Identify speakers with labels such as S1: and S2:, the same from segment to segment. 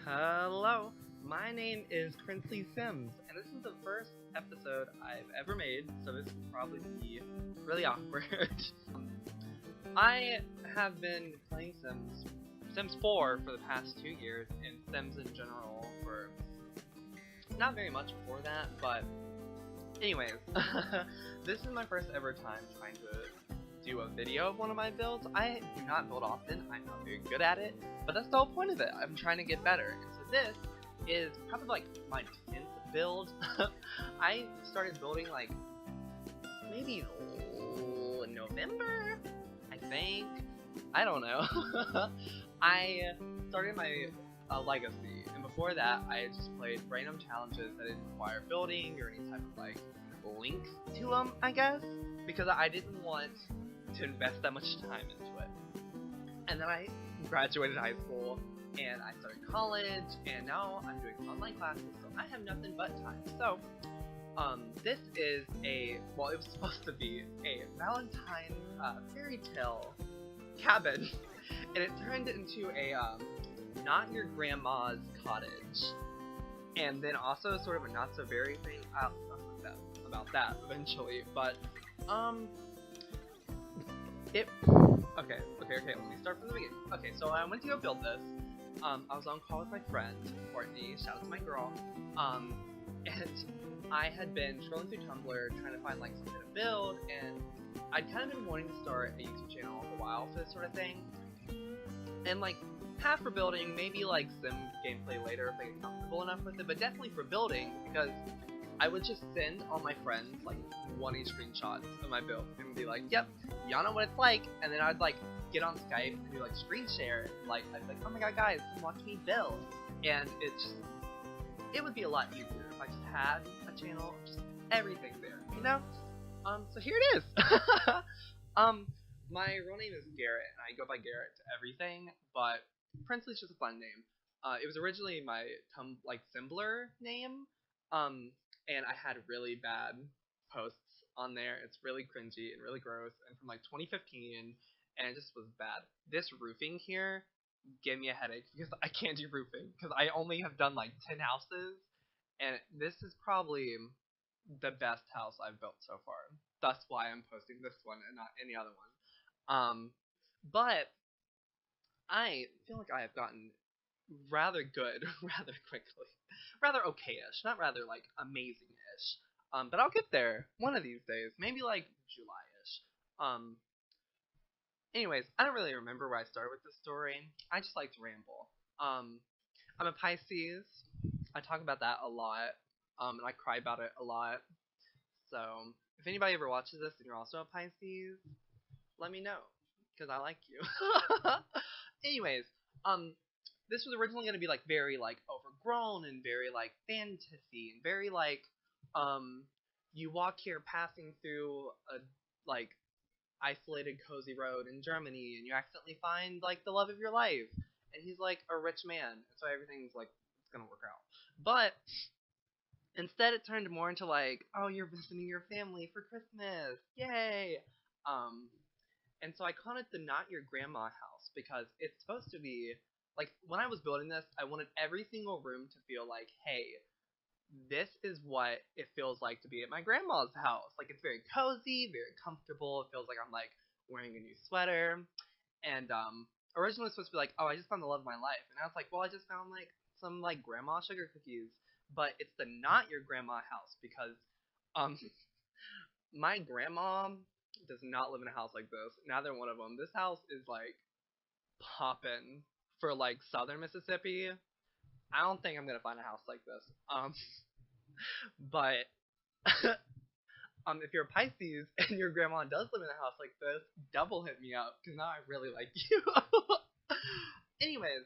S1: Hello, my name is PrincelySims, and this is the first episode I've ever made, so this will probably be really awkward. I have been playing Sims 4 for the past 2 years, and Sims in general for not very much before that, but anyways, this is my first ever time trying to do a video of one of my builds. I do not build often, I'm not very good at it, but that's the whole point of it. I'm trying to get better. And so this is probably like my 10th build. I started building like maybe November, I think. I don't know. I started my legacy, and before that I just played random challenges that didn't require building or any type of like link to them, I guess, because I didn't want to invest that much time into it. And then I graduated high school and I started college, and now I'm doing online classes, so I have nothing but time. So this is it was supposed to be a Valentine fairy tale cabin, and it turned into a not your grandma's cottage, and then also sort of a not so very thing. I'll talk about that eventually, but Okay, let me start from the beginning. Okay, so I went to go build this. I was on call with my friend, Courtney, shout out to my girl, and I had been scrolling through Tumblr trying to find like something to build, and I'd kind of been wanting to start a YouTube channel for a while for this sort of thing, and like half for building, maybe like some gameplay later if I get comfortable enough with it, but definitely for building, because I would just send all my friends like 20 screenshots of my build and be like, yep, y'all know what it's like, and then I'd like get on Skype and do like screen share, and like I'd be like, oh my god guys, come watch me build, and it would be a lot easier if I just had a channel, just everything there, you know? So here it is. My real name is Garrett, and I go by Garrett to everything, but Princely's just a fun name. It was originally my Symblr name, and I had really bad posts on there. It's really cringy and really gross, and from like 2015, and it just was bad. This roofing here gave me a headache because I can't do roofing because I only have done like 10 houses, and this is probably the best house I've built so far. That's why I'm posting this one and not any other one. But I feel like I have gotten rather good rather quickly. Rather okay-ish, not rather like amazing-ish. But I'll get there one of these days, maybe like July-ish. Anyways, I don't really remember where I started with this story. I just like to ramble. I'm a Pisces. I talk about that a lot, and I cry about it a lot. So if anybody ever watches this and you're also a Pisces, let me know, because I like you. Anyways, this was originally going to be like very like overgrown and very like fantasy and very like you walk here passing through a like isolated cozy road in Germany, and you accidentally find like the love of your life, and he's like a rich man, so everything's like it's gonna work out. But instead it turned more into like, oh, you're visiting your family for Christmas, yay. And so I called it the Not Your Grandma House, because it's supposed to be like, when I was building this, I wanted every single room to feel like, hey, this is what it feels like to be at my grandma's house. Like, it's very cozy, very comfortable. It feels like I'm like wearing a new sweater. And originally it was supposed to be like, oh, I just found the love of my life. And I was like, well, I just found like some like grandma sugar cookies. But it's the Not Your Grandma House, because my grandma does not live in a house like this. Neither one of them. This house is like poppin' for like southern Mississippi. I don't think I'm gonna find a house like this. But if you're a Pisces and your grandma does live in a house like this, double hit me up, because now I really like you. Anyways,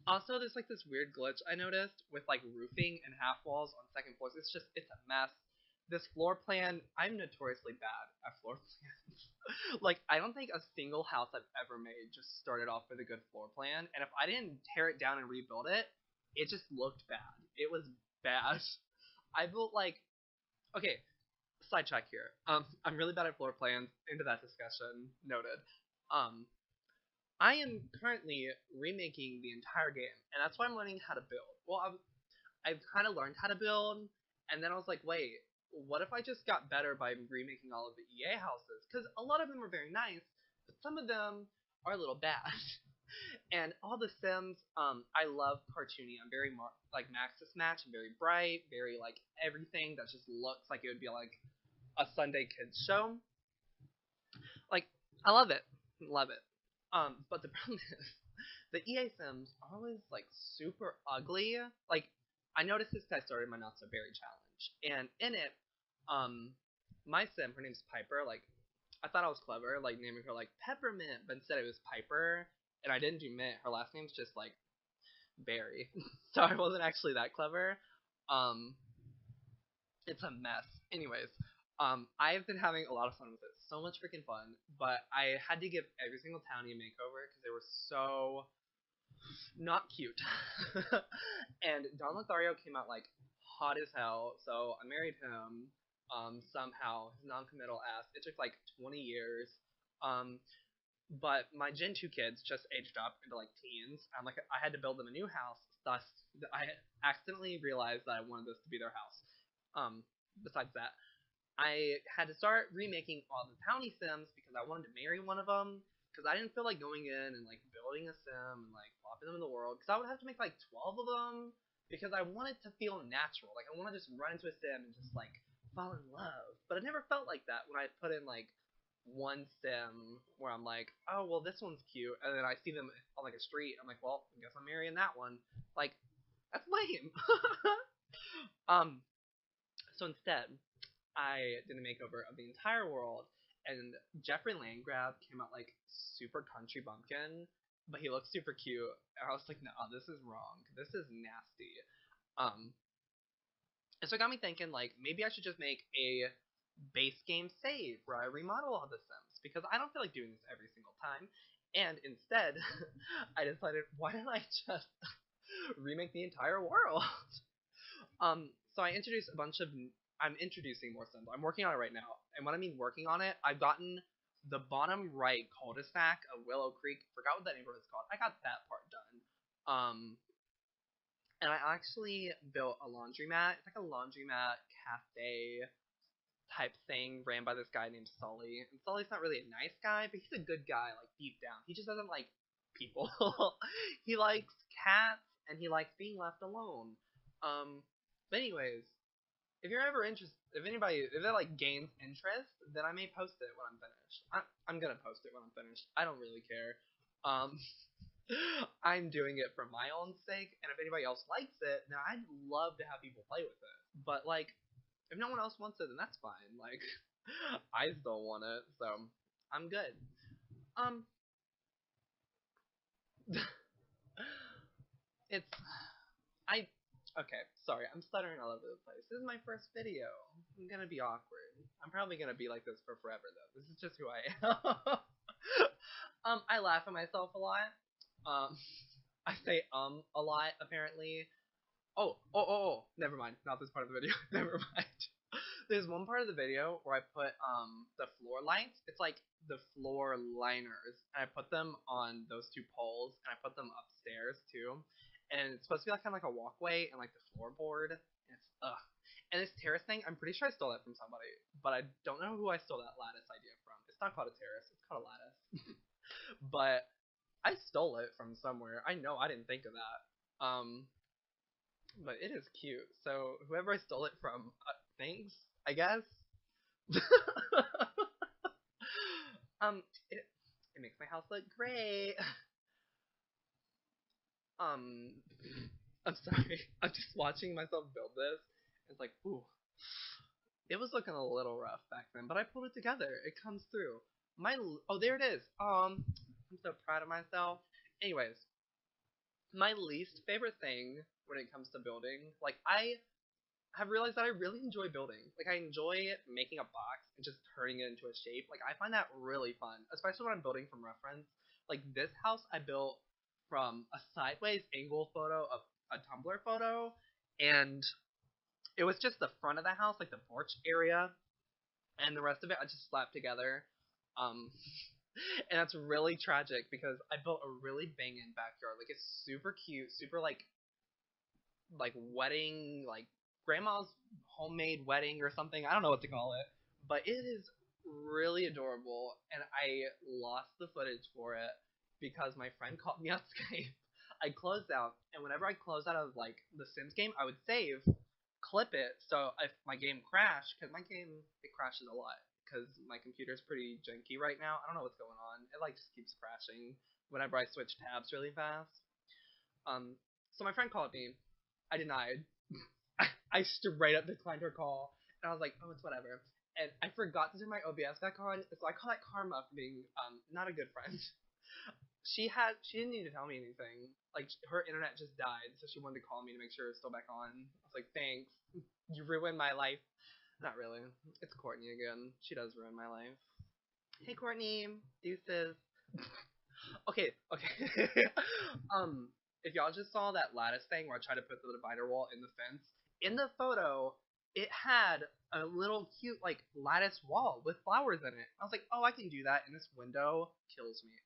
S1: also there's like this weird glitch I noticed with like roofing and half walls on second floors. It's a mess. This floor plan, I'm notoriously bad at floor plans. Like, I don't think a single house I've ever made just started off with a good floor plan, and if I didn't tear it down and rebuild it, it just looked bad. It was bad. I built like, okay, sidetrack here. I'm really bad at floor plans. Into that discussion, noted. I am currently remaking the entire game, and that's why I'm learning how to build. Well, I've kind of learned how to build, and then I was like, wait, what if I just got better by remaking all of the EA houses? Because a lot of them are very nice, but some of them are a little bad. And all the Sims, I love cartoony. I'm very like Maxis Match. I'm very bright, very like everything that just looks like it would be like a Sunday kids show. Like I love it. But the problem is the EA Sims are always like super ugly. Like I noticed this because I started my Not So Berry challenge, and in it, um, my Sim, her name's Piper. Like I thought I was clever, like naming her like Peppermint, but instead it was Piper, and I didn't do Mint. Her last name's just like Berry, so I wasn't actually that clever. Um, it's a mess. Anyways, I've been having a lot of fun with it. So much freaking fun. But I had to give every single townie a makeover because they were so not cute. And Don Lothario came out like hot as hell, so I married him. Somehow his non-committal ass. It took like 20 years. Um, but my Gen 2 kids just aged up into like teens. I'm like, I had to build them a new house. Thus, I accidentally realized that I wanted this to be their house. Besides that, I had to start remaking all the Townie Sims because I wanted to marry one of them. Because I didn't feel like going in and like building a sim and like flopping them in the world. Because I would have to make like 12 of them. Because I wanted to feel natural. Like I want to just run into a sim and just like fall in love. But it never felt like that when I put in like one sim where I'm like, oh well, this one's cute, and then I see them on like a street. I'm like, well, I guess I'm marrying that one. Like that's lame. um. So instead, I did a makeover of the entire world, and Jeffrey Landgrab came out like super country bumpkin, but he looks super cute. And I was like, no, this is wrong. This is nasty. Um, and so it got me thinking, like, maybe I should just make a base game save where I remodel all the Sims because I don't feel like doing this every single time. And instead, I decided, why don't I just remake the entire world? So I introduced a bunch of. I'm introducing more Sims. I'm working on it right now, and when I mean working on it, I've gotten the bottom right cul-de-sac of Willow Creek. Forgot what that neighborhood's called. I got that part done. And I actually built a laundromat. It's like a laundromat cafe type thing ran by this guy named Sully. And Sully's not really a nice guy, but he's a good guy, like deep down. He just doesn't like people. He likes cats and he likes being left alone. But anyways, if you're ever interested, if that like gains interest, then I may post it when I'm finished. I'm gonna post it when I'm finished. I don't really care. Um, I'm doing it for my own sake, and if anybody else likes it, then I'd love to have people play with it. But like, if no one else wants it, then that's fine. Like, I still want it, so I'm good. Um, it's I okay, sorry, I'm stuttering all over the place. This is my first video. I'm gonna be awkward. I'm probably gonna be like this for forever though. This is just who I am. I laugh at myself a lot. Um, I say a lot apparently. Never mind. Not this part of the video. Never mind. There's one part of the video where I put the floor lights. It's like the floor liners, and I put them on those two poles, and I put them upstairs too. And it's supposed to be like kind of like a walkway and like the floorboard. And it's ugh. And this terrace thing, I'm pretty sure I stole that from somebody, but I don't know who I stole that lattice idea from. It's not called a terrace. It's called a lattice. But I stole it from somewhere. I know I didn't think of that. But it is cute. So whoever I stole it from, thanks, I guess. um, it it makes my house look great. Um, I'm sorry. I'm just watching myself build this. It's like, ooh, it was looking a little rough back then, but I pulled it together. It comes through. Oh, there it is. I'm so proud of myself. Anyways, my least favorite thing when it comes to building, like I have realized that I really enjoy building. Like I enjoy making a box and just turning it into a shape. Like I find that really fun, especially when I'm building from reference. Like this house I built from a sideways angle photo of a Tumblr photo, and it was just the front of the house, like the porch area, and the rest of it I just slapped together. Um, And that's really tragic because I built a really banging backyard. Like it's super cute, super like wedding, like grandma's homemade wedding or something. I don't know what to call it, but it is really adorable. And I lost the footage for it because my friend called me on Skype. I closed out, and whenever I closed out of like the Sims game, I would save, clip it. So if my game crashed, because my game it crashes a lot because my computer's pretty janky right now. I don't know what's going on. It like just keeps crashing whenever I switch tabs really fast. So my friend called me. I denied. I straight up declined her call, and I was like, "Oh, it's whatever." And I forgot to turn my OBS back on, so I call that karma for being not a good friend. She didn't need to tell me anything. Like her internet just died, so she wanted to call me to make sure it was still back on. I was like, "Thanks, you ruined my life." Not really. It's Courtney again. She does ruin my life. Hey Courtney, deuces. Okay, okay. um, if y'all just saw that lattice thing where I tried to put the divider wall in the fence, in the photo, it had a little cute like lattice wall with flowers in it. I was like, oh, I can do that, and this window kills me.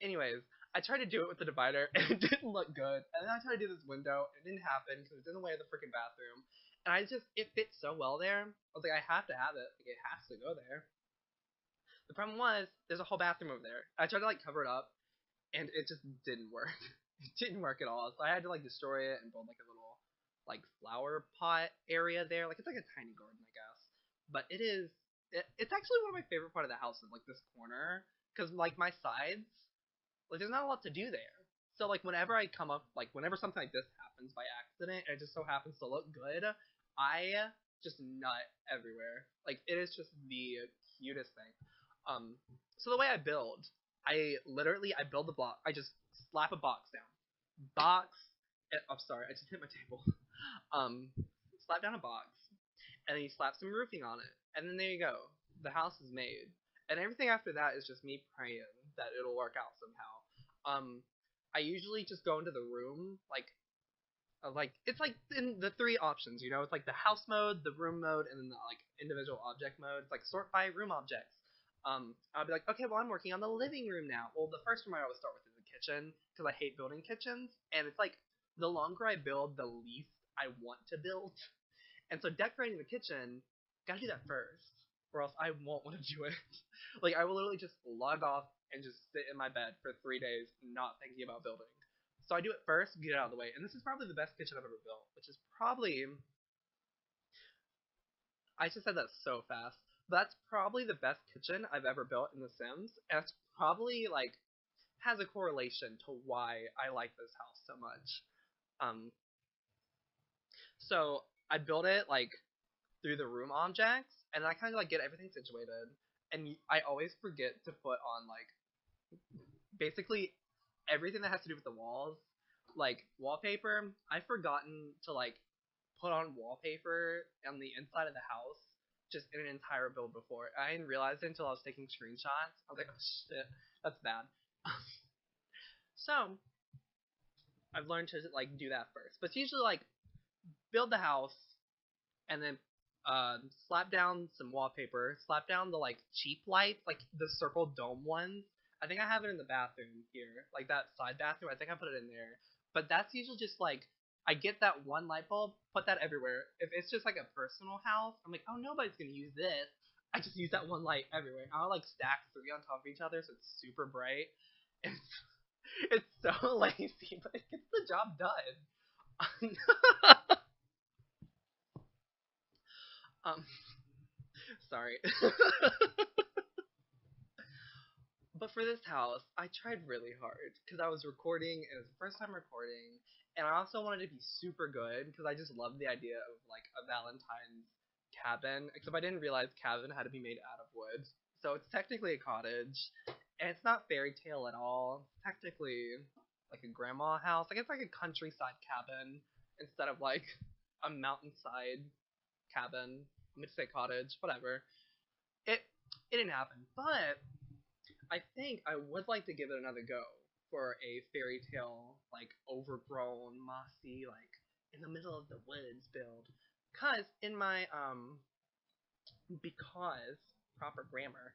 S1: Anyways, I tried to do it with the divider, and it didn't look good. And then I tried to do this window, and it didn't happen because it's in the way of the freaking bathroom. And it fits so well there. I was like, I have to have it. Like, it has to go there. The problem was, there's a whole bathroom over there. I tried to like cover it up, and it just didn't work. It didn't work at all. So I had to like destroy it and build like a little like flower pot area there. Like it's like a tiny garden, I guess. But it's actually one of my favorite part of the house is like this corner because like my sides, like there's not a lot to do there. So like whenever I come up, like whenever something like this happens by accident, and it just so happens to look good, I just nut everywhere. Like it is just the cutest thing. Um, so the way I build, I build the block. I just slap a box down. Box. I'm sorry, I just hit my table. Um, slap down a box, and then you slap some roofing on it, and then there you go. The house is made, and everything after that is just me praying that it'll work out somehow. I usually just go into the room like it's like in the three options, it's like the house mode, the room mode, and then the like individual object mode. It's like sort by room objects. I'll be like, okay, well I'm working on the living room now. Well, the first room I always start with is the kitchen because I hate building kitchens, and it's like the longer I build, the least I want to build. And so decorating the kitchen, gotta do that first, or else I won't want to do it. Like I will literally just log off and just sit in my bed for 3 days, not thinking about building. So I do it first, get it out of the way, and this is probably the best kitchen I've ever built, which is probably I just said that so fast. That's probably the best kitchen I've ever built in The Sims, and it's probably like has a correlation to why I like this house so much. Um, so I built it like through the room objects, and I kind of like get everything situated. And I always forget to put on like basically everything that has to do with the walls, like wallpaper. I've forgotten to like put on wallpaper on the inside of the house just in an entire build before. I didn't realize it until I was taking screenshots. I was like, oh shit, that's bad. So I've learned to like do that first, but it's usually like build the house, and then slap down some wallpaper, slap down the like cheap lights, like the circle dome ones. I think I have it in the bathroom here, like that side bathroom. I think I put it in there. But that's usually just like I get that one light bulb, put that everywhere. If it's just like a personal house, I'm like, oh nobody's gonna use this. I just use that one light everywhere. I'll like stack three on top of each other so it's super bright. It's it's so lazy, but it gets the job done. um, sorry. But for this house, I tried really hard because I was recording, and it was the first time recording, and I also wanted to be super good because I just loved the idea of like a Valentine's cabin, except I didn't realize cabin had to be made out of wood. So it's technically a cottage, and it's not fairy tale at all. It's technically like a grandma house. Like it's like a countryside cabin instead of like a mountainside cabin. I'm gonna say cottage, whatever. It it didn't happen, but I think I would like to give it another go for a fairy tale, like overgrown, mossy, like in the middle of the woods build. Cause in my because proper grammar.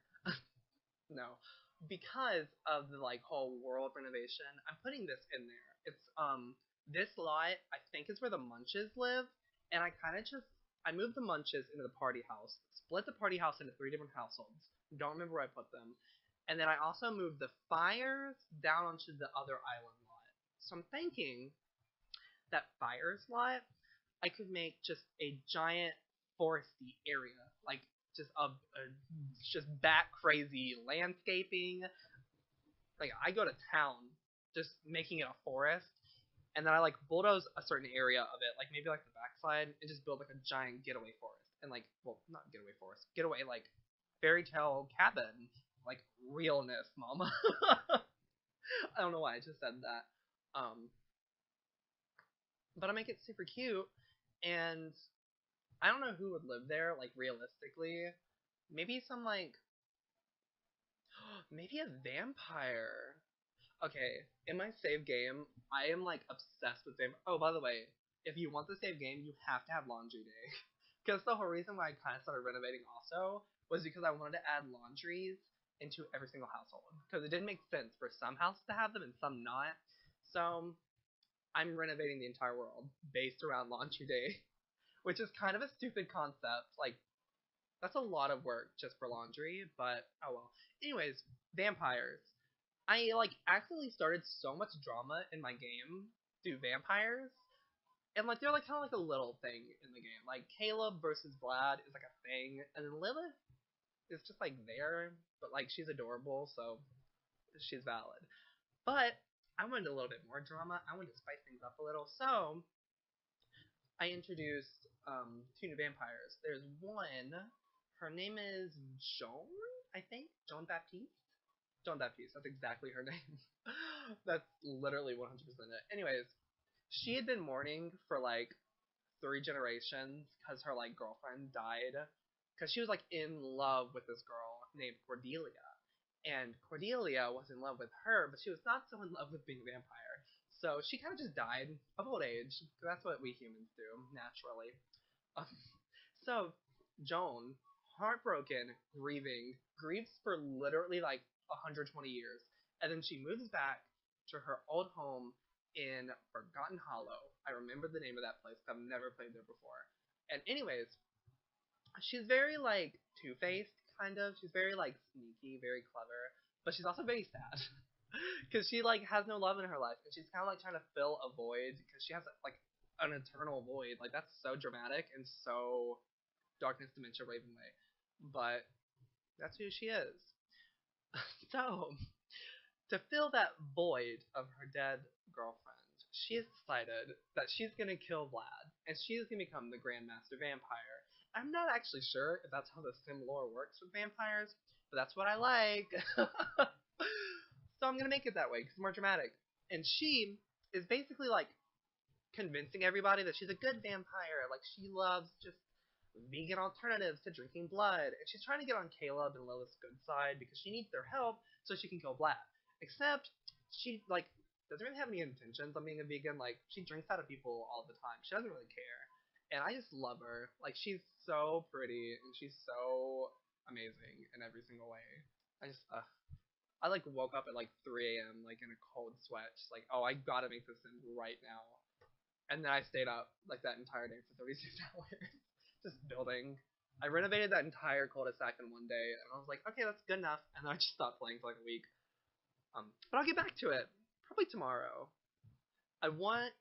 S1: No, because of the like whole world renovation, I'm putting this in there. It's this lot I think is where the Munches live, and I kind of just I moved the Munches into the party house, split the party house into three different households. Don't remember where I put them, and then I also moved the fires down onto the other island lot. So I'm thinking that fires lot I could make just a giant foresty area, like just a just back crazy landscaping. Like I go to town just making it a forest, and then I like bulldoze a certain area of it, like maybe like the backside, and just build like a giant getaway forest, and like well not getaway forest, getaway like fairy tale cabin, like realness, mama. I don't know why I just said that. But I make it super cute, and I don't know who would live there, like realistically. Maybe some like maybe a vampire. Okay, in my save game, I am like obsessed with vampire. Oh, by the way, if you want the save game, you have to have laundry day. Because the whole reason why I kind of started renovating also was because I wanted to add laundries into every single household. Because it didn't make sense for some houses to have them and some not. So I'm renovating the entire world based around laundry day, which is kind of a stupid concept. Like that's a lot of work just for laundry, but oh well. Anyways, vampires. I like accidentally started so much drama in my game through vampires, and like they're like kind of like a little thing in the game. Like Caleb versus Vlad is like a thing, and then Lilith is just like there, but like she's adorable, so she's valid. But I wanted a little bit more drama. I wanted to spice things up a little, so I introduced two new vampires. There's one. Her name is Joan, I think. Joan Baptiste. Joan Baptiste. That's exactly her name. That's literally 100% it. Anyways, she had been mourning for like 3 generations because her like girlfriend died. Because she was like in love with this girl named Cordelia. And Cordelia was in love with her, but she was not so in love with being a vampire. So she kind of just died of old age. That's what we humans do, naturally. Um, so Joan, heartbroken, grieving, grieves for literally like 120 years. And then she moves back to her old home in Forgotten Hollow. I remember the name of that place. I've never played there before. And anyways, she's very like two-faced kind of. She's very like sneaky, very clever, but she's also very sad because she like has no love in her life, and she's kind of like trying to fill a void because she has like an eternal void. Like that's so dramatic and so Darkness Dementia Ravenway, but that's who she is. So to fill that void of her dead girlfriend, she has decided that she's gonna kill Vlad, and she's gonna become the Grandmaster Vampire. I'm not actually sure if that's how the sim lore works with vampires, but that's what I like. So I'm gonna make it that way because it's more dramatic. And she is basically like convincing everybody that she's a good vampire. Like she loves just vegan alternatives to drinking blood, and she's trying to get on Caleb and Lilith's good side because she needs their help so she can kill Vlad. Except she like doesn't really have any intentions on being a vegan. Like she drinks out of people all the time. She doesn't really care, and I just love her. Like she's so pretty and she's so amazing in every single way. I just I like woke up at like 3 a.m. like in a cold sweat, just like oh I gotta make this in right now. And then I stayed up like that entire day for 36 hours, just building. I renovated that entire cul-de-sac in one day, and I was like, okay, that's good enough. And then I just stopped playing for like a week. But I'll get back to it probably tomorrow. I want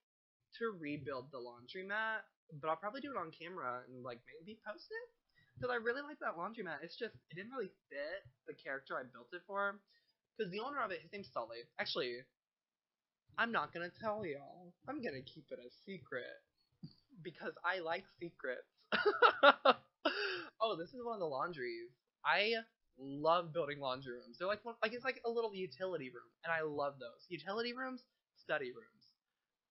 S1: to rebuild the laundromat, but I'll probably do it on camera and like maybe post it because I really like that laundromat. It's just it didn't really fit the character I built it for. Because the owner of it, his name's Sully. Actually, I'm not gonna tell y'all. I'm gonna keep it a secret because I like secrets. Oh, this is one of the laundries. I love building laundry rooms. They're like it's like a little utility room, and I love those utility rooms, study rooms,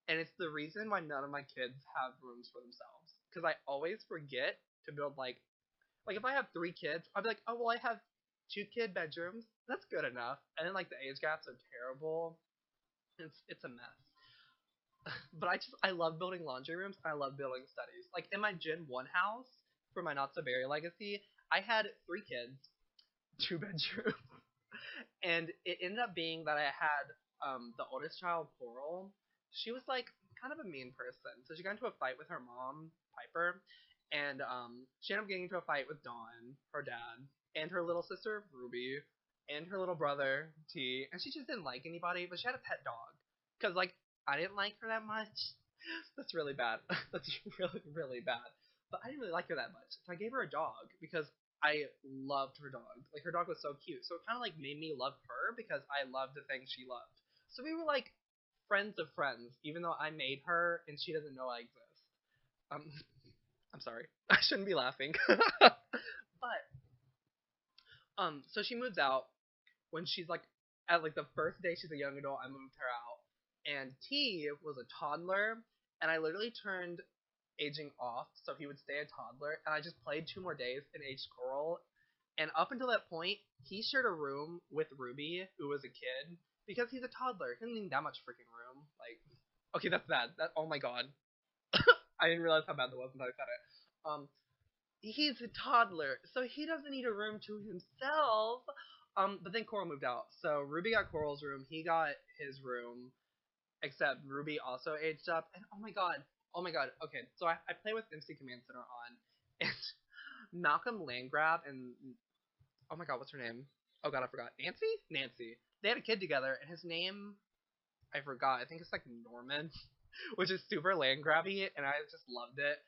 S1: and it's the reason why none of my kids have rooms for themselves because I always forget to build like if I have 3 kids, I'll be like, oh well, I have 2 kid bedrooms. That's good enough. And then like the age gaps are terrible. It's a mess. But I love building laundry rooms. I love building studies. Like in my Gen 1 house for my Not So Berry legacy, I had 3 kids, 2 bedrooms. And it ended up being that I had the oldest child, Coral. She was like kind of a mean person, so she got into a fight with her mom, Piper, and she ended up getting into a fight with Dawn, her dad, and her little sister, Ruby, and her little brother, T. And she just didn't like anybody, but she had a pet dog, cause like I didn't like her that much. That's really bad. That's really really bad. But I didn't really like her that much, so I gave her a dog because I loved her dog. Like her dog was so cute. So it kind of like made me love her because I loved the things she loved. So we were like friends of friends, even though I made her and she doesn't know I exist. Um, I'm sorry. I shouldn't be laughing. But so she moves out when she's like at like the first day she's a young adult. I moved her out, and T was a toddler, and I literally turned aging off so he would stay a toddler, and I just played 2 more days and aged Coral. And up until that point, he shared a room with Ruby, who was a kid, because he's a toddler. He doesn't need that much freaking room. Like, okay, that's bad. That oh my god, I didn't realize how bad that was until I said it. He's a toddler, so he doesn't need a room to himself. But then Coral moved out, so Ruby got Coral's room. He got his room, except Ruby also aged up. And oh my god. Okay, so I play with MC Command Center on, and Malcolm Landgrab and oh my god, what's her name? Oh god, I forgot. Nancy? Nancy. They had a kid together, and his name I forgot. I think it's like Norman, which is super land grabby, and I just loved it.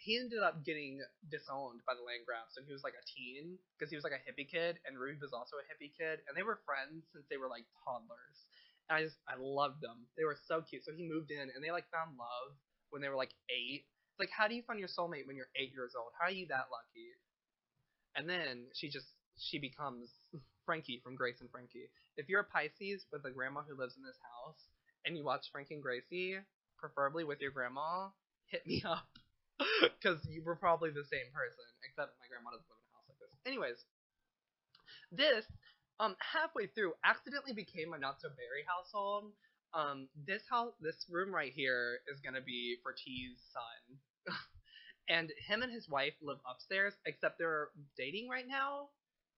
S1: He ended up getting disowned by the land grabs when he was like a teen because he was like a hippie kid, and Ruby was also a hippie kid, and they were friends since they were like toddlers. And I loved them. They were so cute. So he moved in, and they like found love when they were like 8. It's like, how do you find your soulmate when you're 8 years old? How are you that lucky? And then she becomes Frankie from Grace and Frankie. If you're a Pisces with a grandma who lives in this house and you watch Frankie and Gracie, preferably with your grandma, hit me up because you were probably the same person, except my grandma doesn't live in a house like this. Anyways, this halfway through accidentally became a not so berry household. This room right here is gonna be for T's son. And him and his wife live upstairs, except they're dating right now,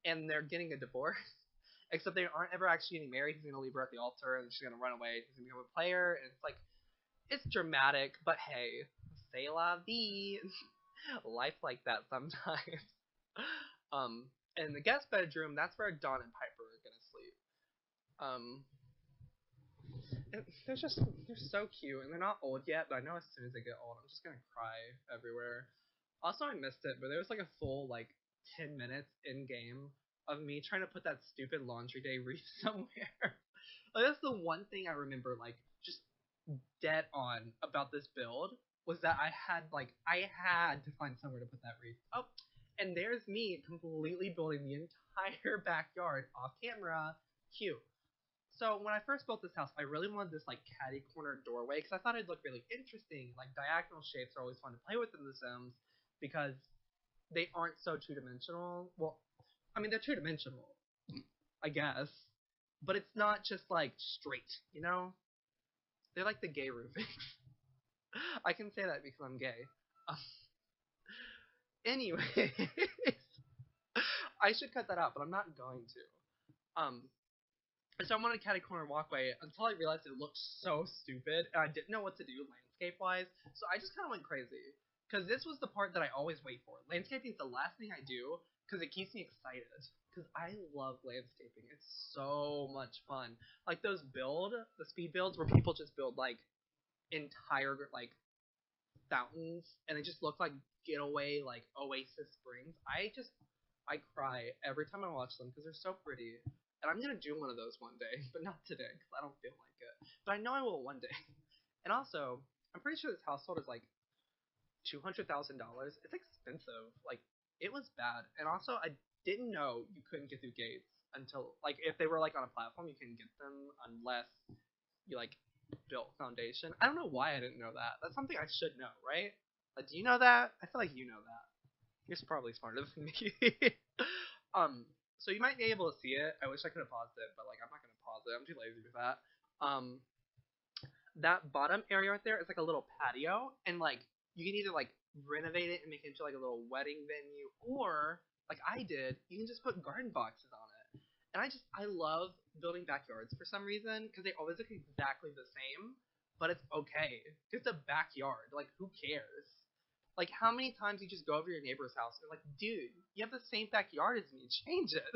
S1: and they're getting a divorce. Except they aren't ever actually getting married. He's gonna leave her at the altar, and she's gonna run away. He's gonna become a player, and it's like it's dramatic, but hey, c'est la vie. Life like that sometimes. Um, and the guest bedroom, that's where Dawn and Piper are gonna sleep. Um, they're so cute, and they're not old yet, but I know as soon as they get old, I'm just gonna cry everywhere. Also, I missed it, but there was like a full like 10 minutes in game of me trying to put that stupid laundry day wreath somewhere. Like, that's the one thing I remember like just dead on about this build was that I had to find somewhere to put that wreath. Oh, and there's me completely building the entire backyard off camera. Cute. So when I first built this house, I really wanted this like catty corner doorway because I thought it'd look really interesting. Like diagonal shapes are always fun to play with in The Sims because they aren't so two dimensional. Well, I mean they're two dimensional, I guess, but it's not just like straight. You know, they're like the gay roofing. I can say that because I'm gay. Um, anyway, I should cut that out, but I'm not going to. So I'm on a catty corner walkway until I realized it looked so stupid, and I didn't know what to do landscape wise. So I just kind of went crazy because this was the part that I always wait for. Landscaping is the last thing I do because it keeps me excited. Because I love landscaping. It's so much fun. Like the speed builds where people just build like entire like fountains, and they just look like getaway like Oasis Springs. I cry every time I watch them because they're so pretty. And I'm gonna do one of those one day, but not today because I don't feel like it. But I know I will one day. And also, I'm pretty sure this household is like $200,000. It's expensive. Like it was bad. And also, I didn't know you couldn't get through gates until like if they were like on a platform, you can get them unless you like built foundation. I don't know why I didn't know that. That's something I should know, right? Like, do you know that? I feel like you know that. You're probably smarter than me. um, so you might be able to see it. I wish I could have paused it, but like I'm not gonna pause it. I'm too lazy for that. That bottom area right there is like a little patio, and like you can either like renovate it and make it into like a little wedding venue, or like I did, you can just put garden boxes on it. And I love building backyards for some reason because they always look exactly the same, but it's okay. It's a backyard. Like, who cares? Like, how many times you just go over to your neighbor's house and you're like, dude, you have the same backyard as me. Change it.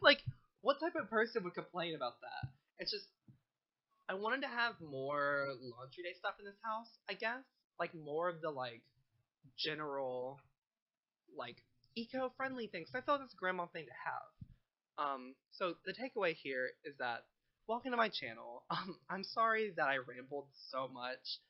S1: Like, what type of person would complain about that? It's just, I wanted to have more laundry day stuff in this house, I guess. Like, more of the, like, general, like, eco-friendly things. I thought that's a grandma thing to have. So the takeaway here is that welcome to my channel. I'm sorry that I rambled so much,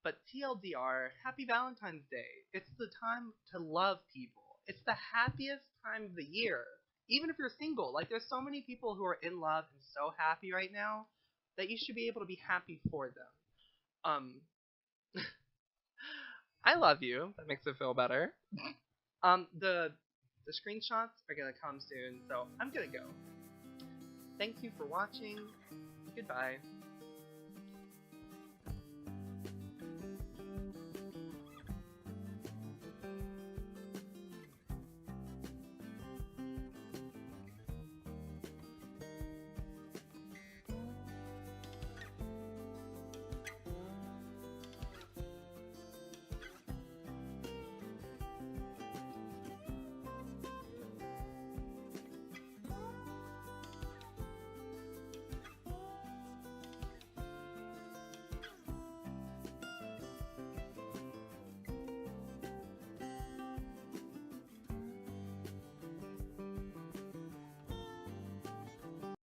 S1: but TLDR, happy Valentine's Day. It's the time to love people. It's the happiest time of the year. Even if you're single, like there's so many people who are in love and so happy right now that you should be able to be happy for them. Um, I love you. That makes it feel better. The screenshots are gonna come soon, so I'm gonna go. Thank you for watching. Goodbye.